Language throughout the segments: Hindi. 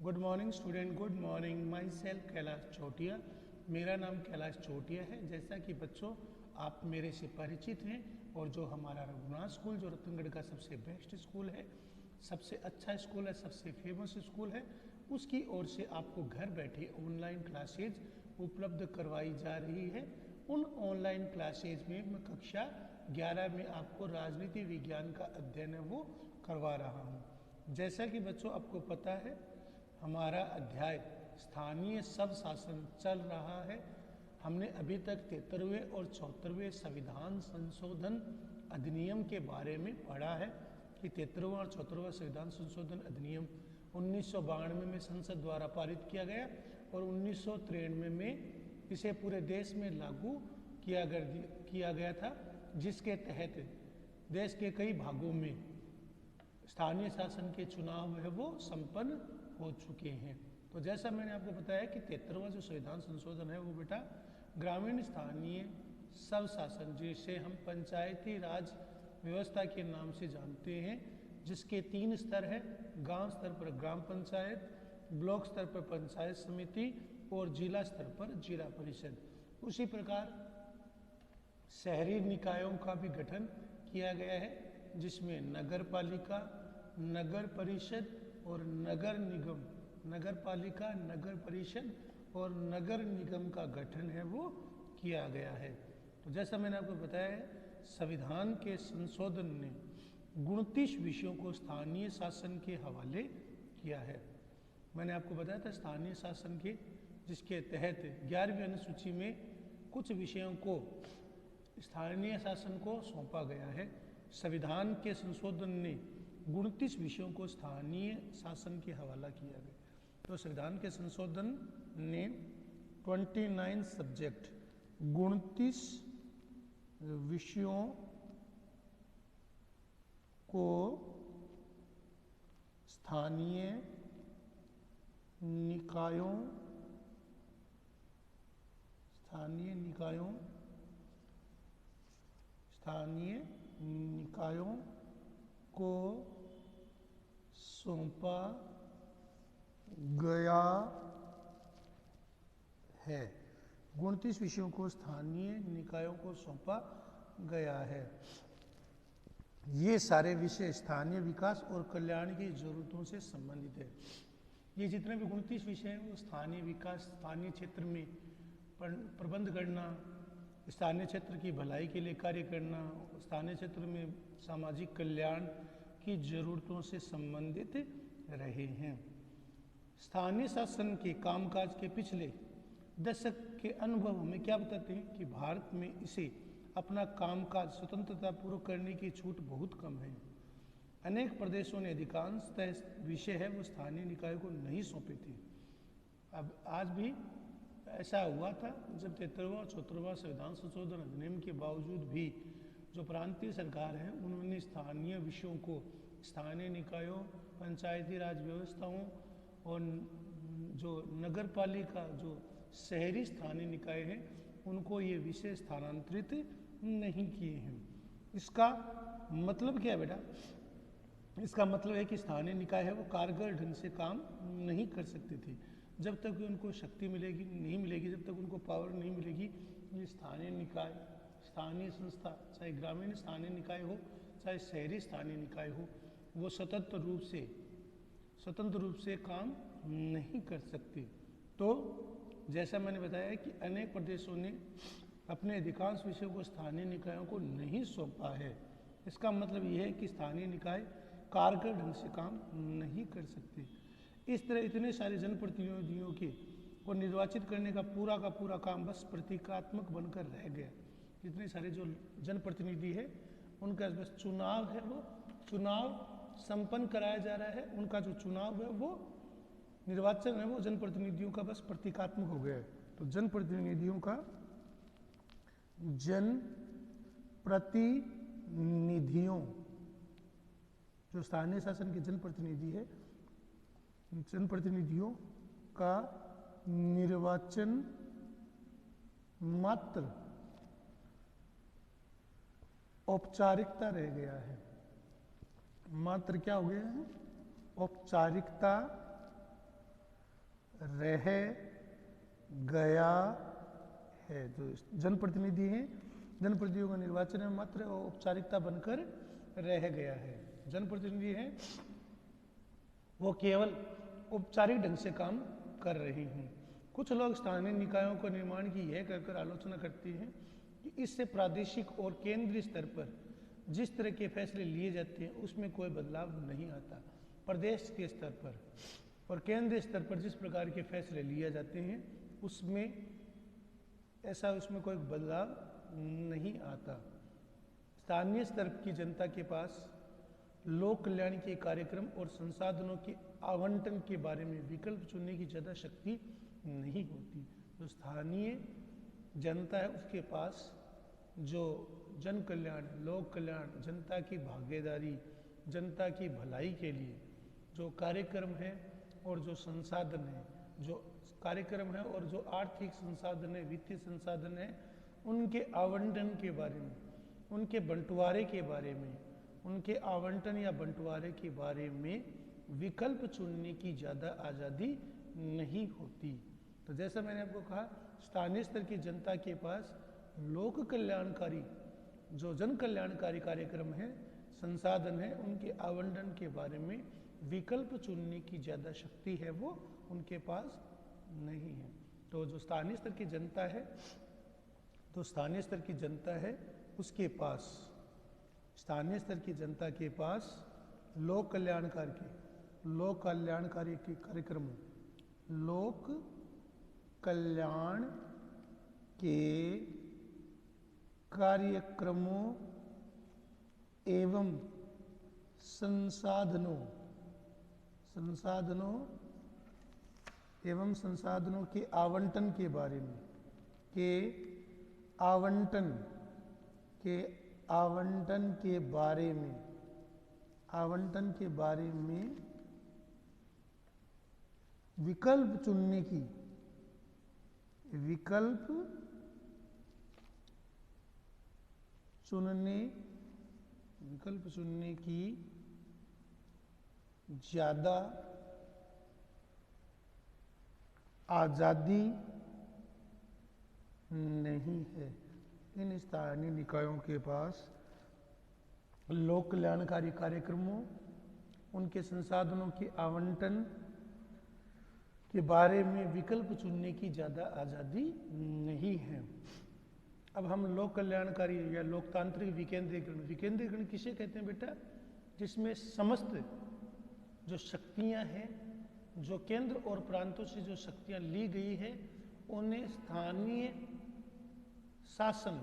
Good morning student, good morning. Myself Kailash Chautiya. मेरा नाम कैलाश चौटिया है। जैसा कि बच्चों आप मेरे से परिचित हैं और जो हमारा रघुनाथ स्कूल जो रतनगढ़ का सबसे बेस्ट स्कूल है, सबसे अच्छा स्कूल है, सबसे फेमस स्कूल है, उसकी ओर से आपको घर बैठे ऑनलाइन क्लासेज उपलब्ध करवाई जा रही है। उन ऑनलाइन क्लासेज में मैं कक्षा 11 में आपको राजनीति विज्ञान का अध्ययन है वो करवा रहा हूँ। जैसा कि बच्चों आपको पता है, हमारा अध्याय स्थानीय सब शासन चल रहा है। हमने अभी तक 73वें और 74वें संविधान संशोधन अधिनियम के बारे में पढ़ा है कि 73वां और 74वां संविधान संशोधन अधिनियम 1992 में संसद द्वारा पारित किया गया और 1993 में इसे पूरे देश में लागू किया गया था, जिसके तहत देश के कई भागों में स्थानीय शासन के चुनाव है वो संपन्न हो चुके हैं। तो जैसा मैंने आपको बताया कि 73वां जो संविधान संशोधन है वो बेटा ग्रामीण स्थानीय सब शासन, जिसे हम पंचायती राज व्यवस्था के नाम से जानते हैं, जिसके 3 स्तर है। गांव स्तर पर ग्राम पंचायत, ब्लॉक स्तर पर पंचायत समिति और जिला स्तर पर जिला परिषद। उसी प्रकार शहरी निकायों का भी गठन किया गया है, जिसमें नगर पालिका, नगर परिषद और नगर निगम, नगर पालिका, नगर परिषद और नगर निगम का गठन है वो किया गया है। तो जैसा मैंने आपको बताया है, संविधान के संशोधन ने 29 विषयों को स्थानीय शासन के हवाले किया है। मैंने आपको बताया था स्थानीय शासन के, जिसके तहत 11वीं अनुसूची में कुछ विषयों को स्थानीय शासन को सौंपा गया है। संविधान के संशोधन ने 29 विषयों को स्थानीय शासन के हवाला किया गया। तो संविधान के संशोधन ने 29 सब्जेक्ट 29 विषयों को स्थानीय निकायों को सौंपा गया है। 29 विषयों को स्थानीय निकायों को सौंपा गया है। ये सारे विषय स्थानीय विकास और कल्याण की जरूरतों से संबंधित है। ये जितने भी 29 विषय हैं वो स्थानीय विकास, स्थानीय क्षेत्र में प्रबंध करना, स्थानीय क्षेत्र की भलाई के लिए कार्य करना, स्थानीय क्षेत्र में सामाजिक कल्याण की जरूरतों से संबंधित रहे हैं। स्थानीय शासन के कामकाज के पिछले दशक के अनुभव हमें क्या बताते हैं कि भारत में इसे अपना कामकाज स्वतंत्रता पूर्वक करने की छूट बहुत कम है। अनेक प्रदेशों ने अधिकांशतः विषय है वो स्थानीय निकाय को नहीं सौंपे थे। अब आज भी ऐसा हुआ था, जब 73वां और 74वां संविधान संशोधन अधिनियम के बावजूद भी जो प्रांतीय सरकार है उन्होंने स्थानीय विषयों को स्थानीय निकायों, पंचायती राज व्यवस्थाओं और जो नगर पालिका, जो शहरी स्थानीय निकाय हैं, उनको ये विषय स्थानांतरित नहीं किए हैं। इसका मतलब क्या है बेटा? इसका मतलब है कि स्थानीय निकाय है वो कारगर ढंग से काम नहीं कर सकते थे। जब तक उनको शक्ति नहीं मिलेगी, जब तक उनको पावर नहीं मिलेगी, ये स्थानीय निकाय, स्थानीय संस्था, चाहे ग्रामीण स्थानीय निकाय हो चाहे शहरी स्थानीय निकाय हो, वो स्वतंत्र रूप से काम नहीं कर सकते। तो जैसा मैंने बताया कि अनेक प्रदेशों ने अपने अधिकांश विषयों को स्थानीय निकायों को नहीं सौंपा है। इसका मतलब यह है कि स्थानीय निकाय कारगर ढंग से काम नहीं कर सकते। इस तरह इतने सारे जनप्रतिनिधियों को निर्वाचित करने का पूरा काम बस प्रतीकात्मक बनकर रह गया। जितने सारे जो जनप्रतिनिधि है उनका बस चुनाव है, वो चुनाव संपन्न कराया जा रहा है। उनका जो चुनाव है वो निर्वाचन है वो जनप्रतिनिधियों का बस प्रतीकात्मक हो गया है। तो जनप्रतिनिधियों का जो स्थानीय शासन के जनप्रतिनिधि है, जनप्रतिनिधियों का निर्वाचन मात्र औपचारिकता रह गया है। मात्र क्या हो गया है? औपचारिकता रह गया है। जो जनप्रतिनिधि हैं, जनप्रतिनिधियों का निर्वाचन में मात्र औपचारिकता बनकर रह गया है। जनप्रतिनिधि हैं वो केवल औपचारिक ढंग से काम कर रहे हैं। कुछ लोग स्थानीय निकायों को निर्माण की यह कहकर आलोचना करते हैं कि इससे प्रादेशिक और केंद्रीय स्तर पर जिस तरह के फैसले लिए जाते हैं उसमें कोई बदलाव नहीं आता। प्रदेश के स्तर पर और केंद्रीय स्तर पर जिस प्रकार के फैसले लिए जाते हैं उसमें कोई बदलाव नहीं आता। स्थानीय स्तर की जनता के पास लोक कल्याण के कार्यक्रम और संसाधनों के आवंटन के बारे में विकल्प चुनने की ज़्यादा शक्ति नहीं होती। जो स्थानीय जनता है उसके पास जो जन कल्याण, लोक कल्याण, जनता की भागीदारी, जनता की भलाई के लिए जो कार्यक्रम है और जो संसाधन है, जो कार्यक्रम है और जो आर्थिक संसाधन है, वित्तीय संसाधन है, उनके आवंटन के बारे में, उनके बंटवारे के बारे में, उनके आवंटन या बंटवारे के बारे में विकल्प चुनने की ज़्यादा आज़ादी नहीं होती। तो जैसा मैंने आपको कहा, स्थानीय स्तर की जनता के पास लोक कल्याणकारी जो जन कल्याणकारी कार्यक्रम है, संसाधन है, उनके आवंटन के बारे में विकल्प चुनने की ज़्यादा शक्ति है वो उनके पास नहीं है। तो जो स्थानीय स्तर की जनता है, तो स्थानीय स्तर की जनता है उसके पास, स्थानीय स्तर की जनता के पास लोक कल्याणकारी के कार्यक्रमों, लोक कल्याण के कार्यक्रमों एवं संसाधनों के आवंटन के बारे में, आवंटन के बारे में विकल्प चुनने की ज़्यादा आज़ादी नहीं है। इन स्थानीय निकायों के पास लोक कल्याणकारी कार्यक्रमों, उनके संसाधनों के आवंटन के बारे में विकल्प चुनने की ज़्यादा आज़ादी नहीं है। अब हम लोक कल्याणकारी या लोकतांत्रिक विकेंद्रीकरण किसे कहते हैं बेटा? जिसमें समस्त जो शक्तियां हैं, जो केंद्र और प्रांतों से जो शक्तियां ली गई है, उन्हें स्थानीय शासन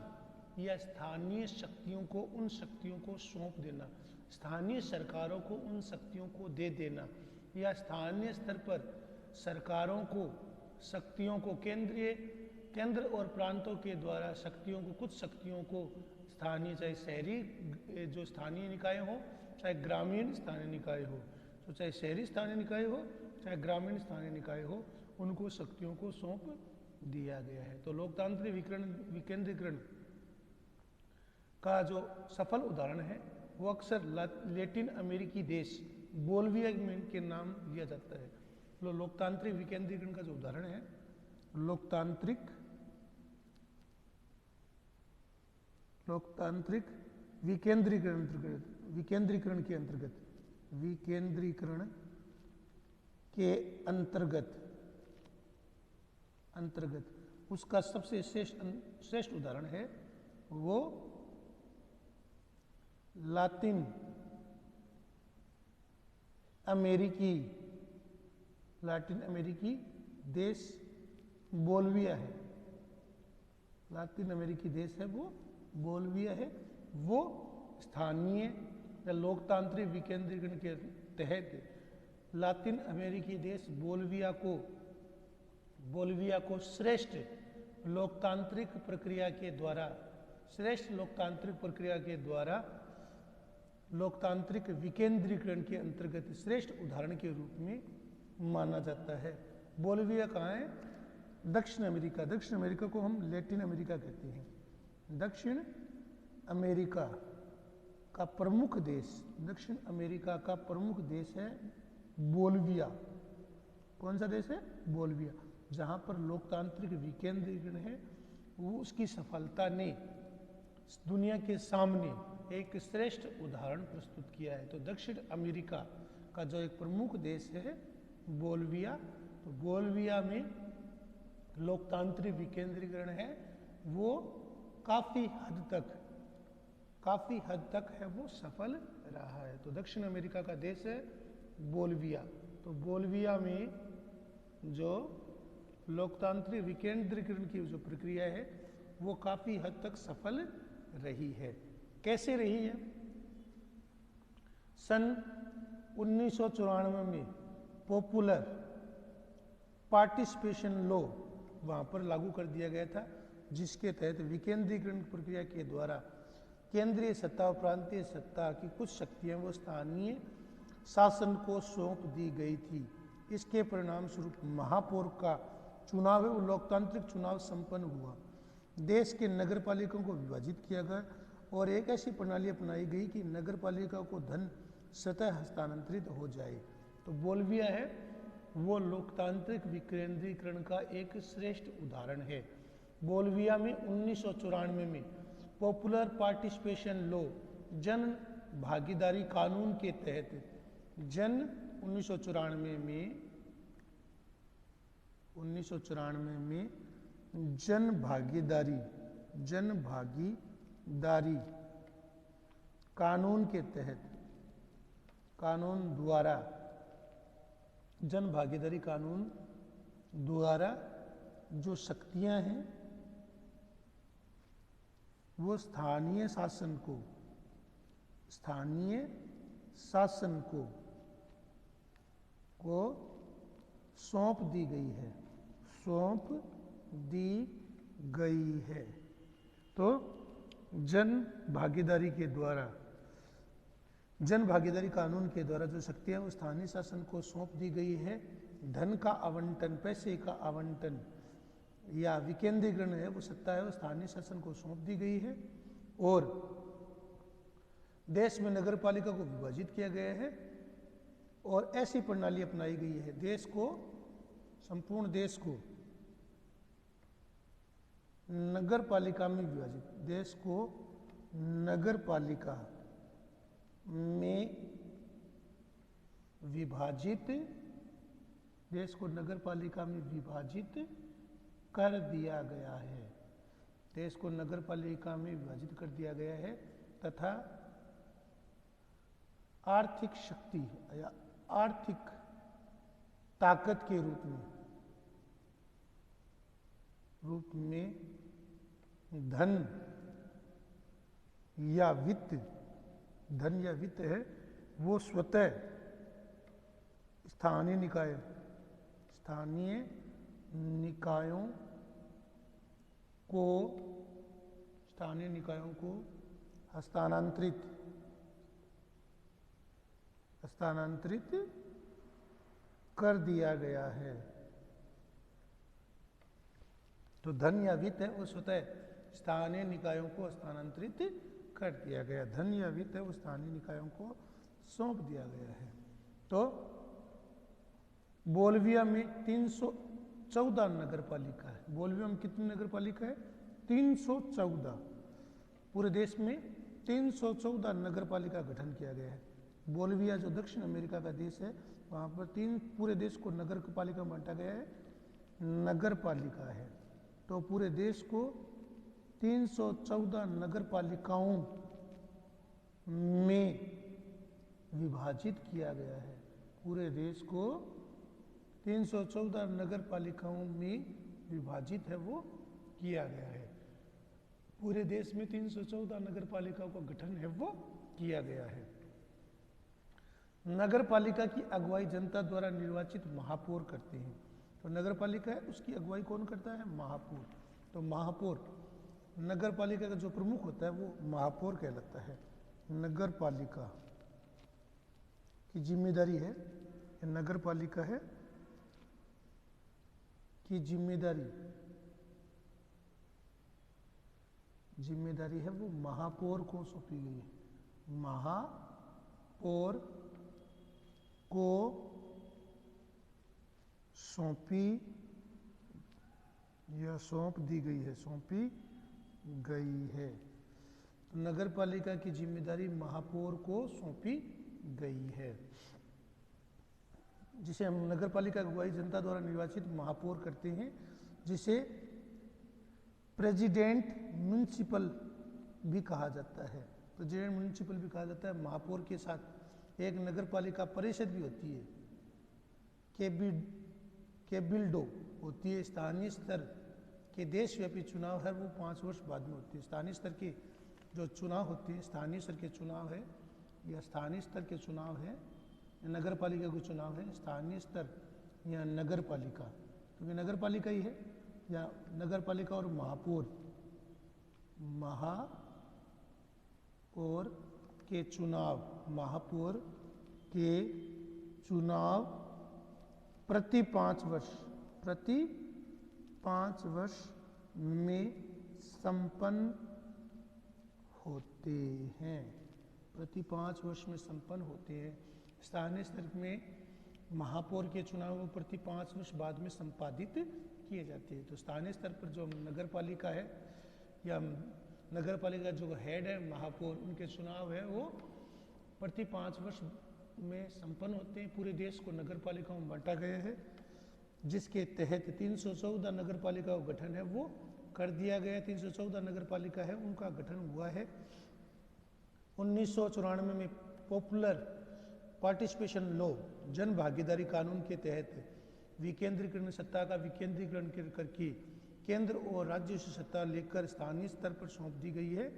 या स्थानीय शक्तियों को, उन शक्तियों को सौंप देना, स्थानीय सरकारों को उन शक्तियों को दे देना, या स्थानीय स्तर पर सरकारों को शक्तियों को केंद्र और प्रांतों के द्वारा शक्तियों को, कुछ शक्तियों को स्थानीय, चाहे शहरी जो स्थानीय निकाय हो, चाहे ग्रामीण स्थानीय निकाय हो, तो चाहे शहरी स्थानीय निकाय हो चाहे ग्रामीण स्थानीय निकाय हो, उनको शक्तियों को सौंप दिया गया है। तो लोकतांत्रिक विकेंद्रीकरण का जो सफल उदाहरण है वो अक्सर लैटिन अमेरिकी देश बोल्विया के नाम लिया जाता है। लोकतांत्रिक विकेंद्रीकरण का जो उदाहरण है, लोकतांत्रिक विकेंद्रीकरण के अंतर्गत उसका सबसे श्रेष्ठ उदाहरण है वो लातिन अमेरिकी देश बोल्विया है। लातिन अमेरिकी देश है वो बोल्विया है। वो स्थानीय या लोकतांत्रिक विकेंद्रीकरण के तहत लातिन अमेरिकी देश बोल्विया को श्रेष्ठ लोकतांत्रिक प्रक्रिया के द्वारा लोकतांत्रिक विकेंद्रीकरण के अंतर्गत श्रेष्ठ उदाहरण के रूप में माना जाता है। बोल्विया कहाँ है? दक्षिण अमेरिका को हम लैटिन अमेरिका कहते हैं। दक्षिण अमेरिका का प्रमुख देश, दक्षिण अमेरिका का प्रमुख देश है बोल्विया। कौन सा देश है? बोल्विया। जहाँ पर लोकतांत्रिक विकेंद्रीकरण है, वो उसकी सफलता ने दुनिया के सामने एक श्रेष्ठ उदाहरण प्रस्तुत किया है। तो दक्षिण अमेरिका का जो एक प्रमुख देश है बोल्विया, तो बोल्विया में लोकतांत्रिक विकेंद्रीकरण है वो काफ़ी हद तक है वो सफल रहा है। तो दक्षिण अमेरिका का देश है बोल्विया। तो बोल्विया में जो लोकतांत्रिक विकेंद्रीकरण की जो प्रक्रिया है वो काफ़ी हद तक सफल रही है। कैसे रही है? सन 1994 में पॉपुलर पार्टिसिपेशन लॉ वहाँ पर लागू कर दिया गया था, जिसके तहत विकेंद्रीकरण प्रक्रिया के द्वारा केंद्रीय सत्ता और प्रांतीय सत्ता की कुछ शक्तियाँ वो स्थानीय शासन को सौंप दी गई थी। इसके परिणाम स्वरूप महापौर का चुनाव है वो लोकतांत्रिक चुनाव संपन्न हुआ। देश के नगर पालिकाओं को विभाजित किया गया और एक ऐसी प्रणाली अपनाई गई कि नगर पालिका को धन स्वतः हस्तांतरित हो जाए। तो बोल्विया है वो लोकतांत्रिक विकेंद्रीकरण का एक श्रेष्ठ उदाहरण है। बोल्विया में 1994 में पॉपुलर पार्टिसिपेशन लॉ जन भागीदारी कानून के तहत 1994 में जन भागीदारी कानून के तहत जन भागीदारी कानून द्वारा जो शक्तियां हैं वो स्थानीय शासन को सौंप दी गई है। तो जन भागीदारी कानून के द्वारा जो शक्तियां वो स्थानीय शासन को सौंप दी गई है। धन का आवंटन, पैसे का आवंटन या विकेंद्रीकरण है वो सत्ता है वो स्थानीय शासन को सौंप दी गई है। और देश में नगर पालिका को विभाजित किया गया है और ऐसी प्रणाली अपनाई गई है संपूर्ण देश को नगर पालिका में विभाजित, देश को नगर पालिका में विभाजित कर दिया गया है। देश को नगर पालिका में विभाजित कर दिया गया है तथा आर्थिक शक्ति या आर्थिक ताकत के रूप में धन या वित्त है वो स्वतः स्थानीय निकायों को हस्तांतरित कर दिया गया है। तो धन या वित्त है वो स्वतः स्थानीय निकायों को हस्तांतरित कर दिया गया। धन या वित्त है वो स्थानीय निकायों को सौंप दिया गया है। तो बोल्विया में 314 नगर पालिका है। बोल्विया में कितनी नगर पालिका है? 314। पूरे देश में 314 नगर पालिका गठन किया गया है। बोल्विया जो दक्षिण अमेरिका का देश है वहाँ पर पूरे देश को नगर पालिका में बांटा गया है, नगर पालिका है। तो पूरे देश को 314 नगर पालिकाओं में विभाजित किया गया है। पूरे देश को 314 नगर पालिकाओं में विभाजित है वो किया गया है। पूरे देश में 314 नगर पालिकाओं का गठन है वो किया गया है। नगर पालिका की अगुवाई जनता द्वारा निर्वाचित महापौर करते हैं। तो नगर पालिका है उसकी अगुवाई कौन करता है? महापौर। तो महापौर नगर पालिका का जो प्रमुख होता है वो महापौर कहलाता है। नगर पालिका की जिम्मेदारी है, नगर पालिका है की जिम्मेदारी है वो महापौर को सौंपी गई है। महापौर को सौंपी या सौंप दी गई है, सौंपी गई है। तो नगर पालिका की जिम्मेदारी महापौर को सौंपी गई है, जिसे हम नगर पालिका की अगुवाई जनता द्वारा निर्वाचित महापौर करते हैं, जिसे प्रेसिडेंट म्युनिसिपल भी कहा जाता है। प्रेसिडेंट म्युनिसिपल भी कहा जाता है। महापौर के साथ एक नगर पालिका परिषद भी होती है, कैबिल्डो होती है। स्थानीय स्तर के देशव्यापी चुनाव है वो 5 वर्ष बाद में होती है। स्थानीय स्तर के जो चुनाव होते हैं, स्थानीय स्तर के चुनाव है या स्थानीय स्तर के चुनाव है, नगर पालिका के चुनाव है, स्थानीय स्तर या नगर पालिका, क्योंकि नगर पालिका ही है, या नगर पालिका और महापौर के चुनाव, महापौर के चुनाव प्रति 5 वर्ष में संपन्न होते हैं, प्रति 5 वर्ष में संपन्न होते हैं। स्थानीय स्तर में महापौर के चुनाव वो प्रति 5 वर्ष बाद में संपादित किए जाते हैं। तो स्थानीय स्तर पर जो नगर पालिका है या नगर पालिका जो हेड है महापौर, उनके चुनाव है वो प्रति 5 वर्ष में संपन्न होते हैं। पूरे देश को नगर पालिकाओं में बांटा गया है, जिसके तहत 314 नगर पालिका का गठन है वो कर दिया गया। 314 नगर पालिका है उनका गठन हुआ है। 1994 में पॉपुलर पार्टिसिपेशन लॉ, जन भागीदारी कानून के तहत विकेंद्रीकरण, सत्ता का विकेंद्रीकरण करके केंद्र और राज्य से सत्ता लेकर स्थानीय स्तर पर सौंप दी गई है,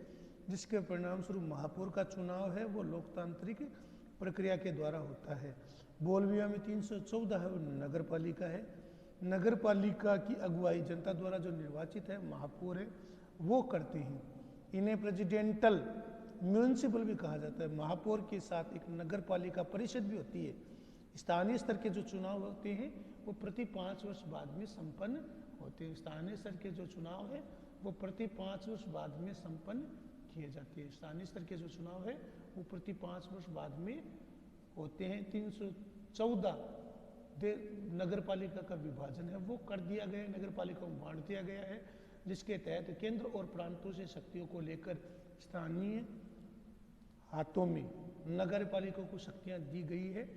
जिसके परिणाम स्वरूप महापौर का चुनाव है वो लोकतांत्रिक प्रक्रिया के द्वारा होता है। बोलविया में 314 है वो नगर पालिका है। नगर पालिका की अगुवाई जनता द्वारा जो निर्वाचित है महापौर है वो करते हैं। इन्हें प्रेसिडेंटल म्युनिसिपल भी कहा जाता है। महापौर के साथ एक नगर पालिका परिषद भी होती है। स्थानीय स्तर के जो चुनाव होते हैं वो प्रति 5 वर्ष बाद में संपन्न होते हैं। स्थानीय स्तर के जो चुनाव है वो प्रति 5 वर्ष बाद में संपन्न किए जाते हैं। स्थानीय स्तर के जो चुनाव है वो प्रति 5 वर्ष बाद में होते हैं। 314 नगर पालिका का विभाजन है वो कर दिया गया है, नगर पालिका में बांट दिया गया है, जिसके तहत केंद्र और प्रांतों से शक्तियों को लेकर स्थानीय हाथों में नगर पालिका को शक्तियां दी गई है,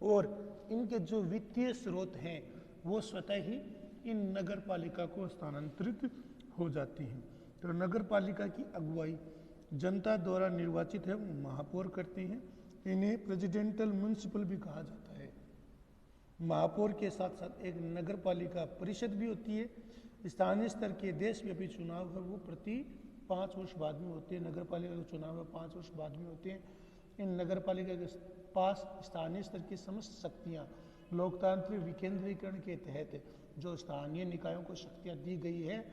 और इनके जो वित्तीय स्रोत हैं वो स्वतः ही इन नगर पालिका को स्थानांतरित हो जाती हैं। तो नगर पालिका की अगुवाई जनता द्वारा निर्वाचित है वो महापौर करते हैं। इन्हें प्रेसिडेंटल म्युनिसिपल भी कहा जाता है। महापौर के साथ साथ एक नगर पालिका परिषद भी होती है। स्थानीय स्तर के देशव्यापी चुनाव है वो प्रति 5 वर्ष बाद में होते हैं। नगर पालिका के चुनाव है 5 वर्ष बाद में होते हैं। इन नगर पालिका के पास स्थानीय स्तर की समस्त शक्तियां लोकतांत्रिक विकेंद्रीकरण के तहत जो स्थानीय निकायों को शक्तियां दी गई है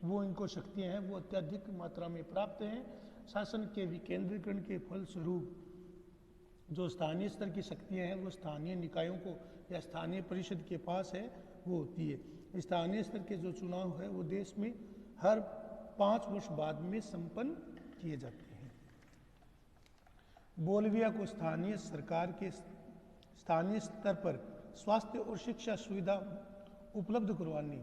वो इनको शक्तियां हैं वो अत्यधिक मात्रा में प्राप्त हैं। शासन के विकेंद्रीकरण के फलस्वरूप जो स्थानीय स्तर की शक्तियां हैं वो स्थानीय निकायों को या स्थानीय परिषद के पास है वो होती है। स्थानीय स्तर के जो चुनाव है वो देश में हर 5 वर्ष बाद में संपन्न किए जाते हैं। बोलविया को स्थानीय सरकार के स्थानीय स्तर पर स्वास्थ्य और शिक्षा सुविधा उपलब्ध करवाने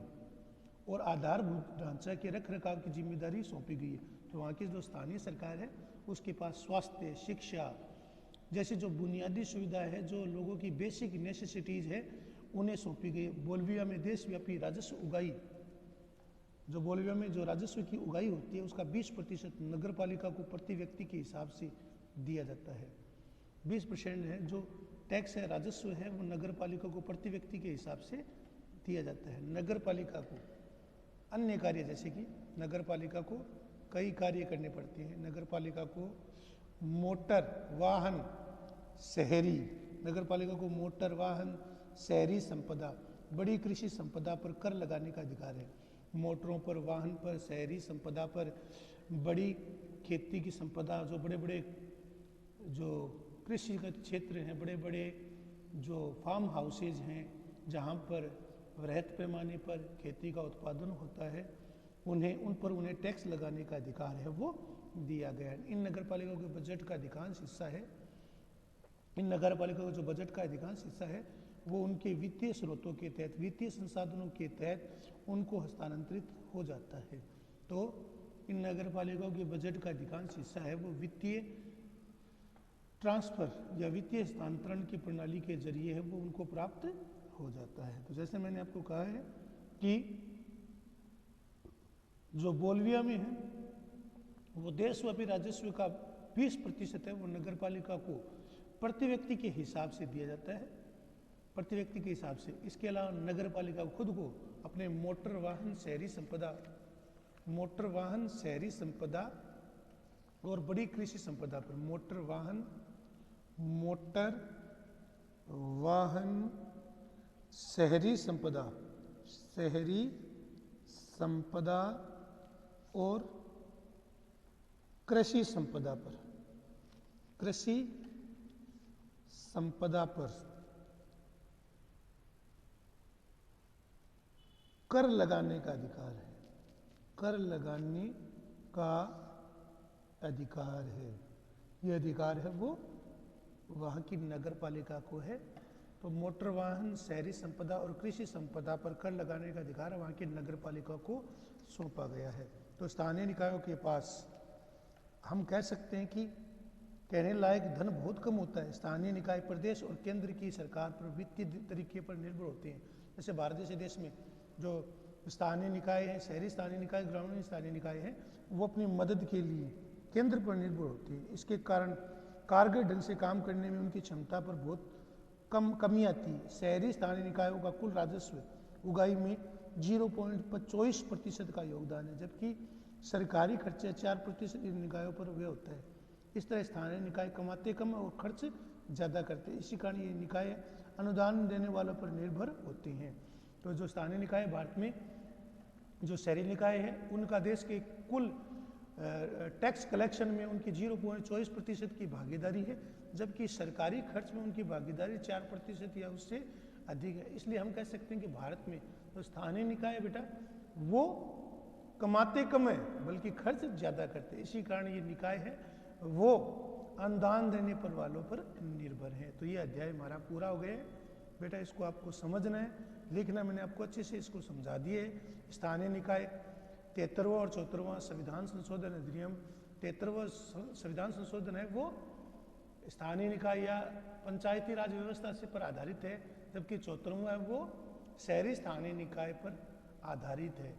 और आधारभूत ढांचा के रखरखाव की जिम्मेदारी सौंपी गई है। तो वहाँ की जो स्थानीय सरकार है उसके पास स्वास्थ्य, शिक्षा जैसे जो बुनियादी सुविधा है, जो लोगों की बेसिक नेसेसिटीज़ है, उन्हें सौंपी गई। बोलविया में देशव्यापी राजस्व उगाही, जो बोलविया में जो राजस्व की उगाही होती है उसका 20% नगर पालिका को प्रति व्यक्ति के हिसाब से दिया जाता है। 20% है जो टैक्स है, राजस्व है, वो नगर पालिका को प्रति व्यक्ति के हिसाब से दिया जाता है। नगर पालिका को अन्य कार्य जैसे कि नगर पालिका को कई कार्य करने पड़ते हैं। नगर पालिका को मोटर वाहन शहरी, नगर पालिका को मोटर वाहन शहरी संपदा, बड़ी कृषि संपदा पर कर लगाने का अधिकार है। मोटरों पर, वाहन पर, शहरी संपदा पर, बड़ी खेती की संपदा, जो बड़े बड़े जो कृषि का क्षेत्र हैं, बड़े बड़े जो फार्म हाउसेज हैं जहाँ पर वृहत पैमाने पर खेती का उत्पादन होता है, उन पर उन्हें टैक्स लगाने का अधिकार है वो दिया गया है। इन नगर पालिकाओं के बजट का अधिकांश हिस्सा है, इन नगर पालिकाओं का जो बजट का अधिकांश हिस्सा है वो उनके वित्तीय स्रोतों के तहत, वित्तीय संसाधनों के तहत उनको हस्तांतरित हो जाता है। तो इन नगर पालिकाओं के बजट का अधिकांश हिस्सा है वो वित्तीय ट्रांसफर या वित्तीय हस्तांतरण की प्रणाली के जरिए है वो उनको प्राप्त हो जाता है। तो जैसे मैंने आपको कहा है कि जो बोलिविया में है वो देशव्यापी राजस्व का 20% है वो नगर पालिका को प्रति व्यक्ति के हिसाब से दिया जाता है, प्रति व्यक्ति के हिसाब से। इसके अलावा नगर पालिका खुद को अपने मोटर वाहन शहरी संपदा और बड़ी कृषि संपदा पर मोटर वाहन शहरी संपदा और कृषि संपदा पर कर लगाने का अधिकार है, कर लगाने का अधिकार है। ये अधिकार है वो वहाँ की नगर पालिका को है। तो मोटर वाहन शहरी संपदा और कृषि संपदा पर कर लगाने का अधिकार वहाँ की नगर पालिका को सौंपा गया है। तो स्थानीय निकायों के पास हम कह सकते हैं कि कहने लायक धन बहुत कम होता है। स्थानीय निकाय प्रदेश और केंद्र की सरकार पर वित्तीय तरीके पर निर्भर होते हैं। जैसे भारत जैसे देश में जो स्थानीय निकाय है, शहरी स्थानीय निकाय, ग्रामीण स्थानीय निकाय है, वो अपनी मदद के लिए केंद्र पर निर्भर होती है। इसके कारण कारगर ढंग से काम करने में उनकी क्षमता पर बहुत कमी आती है। शहरी स्थानीय निकायों का कुल राजस्व उगाही में 0.24% का योगदान है, जबकि सरकारी खर्चे 4% इन निकायों पर व्यय होता है। इस तरह स्थानीय निकाय कमाते कम और खर्च ज़्यादा करते हैं। इसी कारण ये निकाय अनुदान देने वालों पर निर्भर होते हैं। तो जो स्थानीय निकाय भारत में जो शहरी निकाय है उनका देश के कुल टैक्स कलेक्शन में उनकी 0.24% की भागीदारी है, जबकि सरकारी खर्च में उनकी भागीदारी 4% या उससे अधिक है। इसलिए हम कह सकते हैं कि भारत में जो स्थानीय निकाय है बेटा वो कमाते कम है बल्कि खर्च ज़्यादा करते हैं। इसी कारण ये निकाय है वो अनुदान देने पर वालों पर निर्भर है। तो ये अध्याय हमारा पूरा हो गया है बेटा, इसको आपको समझना है, लिखना मैंने आपको अच्छे से इसको समझा दिए। स्थानीय निकाय 73वां और 74वां संविधान संशोधन अधिनियम 73वां संविधान संशोधन है वो स्थानीय निकाय या पंचायती राज व्यवस्था से पर आधारित है, जबकि 74वां है वो शहरी स्थानीय निकाय पर आधारित है।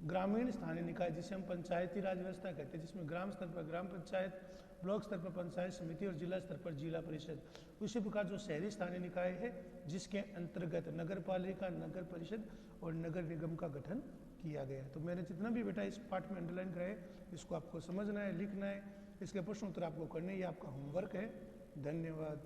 ग्रामीण स्थानीय निकाय जिसे हम पंचायती राज व्यवस्था कहते हैं, जिसमें ग्राम स्तर पर ग्राम पंचायत, ब्लॉक स्तर पर पंचायत समिति और जिला स्तर पर जिला परिषद। उसी प्रकार जो शहरी स्थानीय निकाय है जिसके अंतर्गत नगर पालिका, नगर परिषद और नगर निगम का गठन किया गया है। तो मैंने जितना भी बेटा इस पाठ में अंडरलाइन कराया है इसको आपको समझना है, लिखना है, इसके प्रश्न उत्तर आपको करने, ये आपका होमवर्क है। धन्यवाद।